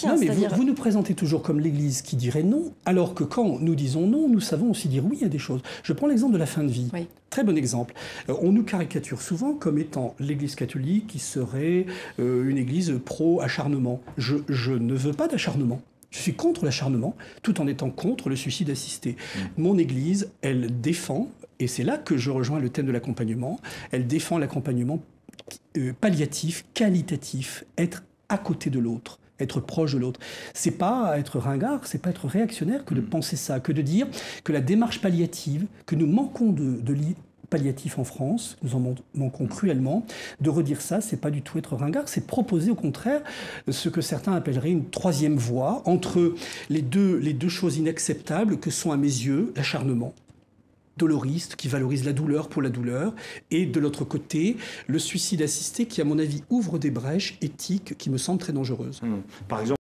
chrétien. Non, mais vous nous présentez toujours comme l'Église qui dirait non, alors que quand nous disons non, nous savons aussi dire oui à des choses. Je prends l'exemple de la fin de vie. Oui. Très bon exemple. On nous caricature souvent comme étant l'Église catholique qui serait une Église pro-acharnement. Je ne veux pas d'acharnement. Je suis contre l'acharnement, tout en étant contre le suicide assisté. Mon Église, elle défend, et c'est là que je rejoins le thème de l'accompagnement, elle défend l'accompagnement palliatif, qualitatif, être à côté de l'autre, être proche de l'autre. C'est pas être ringard, c'est pas être réactionnaire que de penser ça, que de dire que la démarche palliative, que nous manquons de lits palliatifs en France, nous en manquons cruellement, de redire ça, c'est pas du tout être ringard, c'est proposer au contraire ce que certains appelleraient une troisième voie entre les deux choses inacceptables que sont à mes yeux l'acharnement doloriste qui valorise la douleur pour la douleur, et de l'autre côté, le suicide assisté qui, à mon avis, ouvre des brèches éthiques qui me semblent très dangereuses. Par exemple,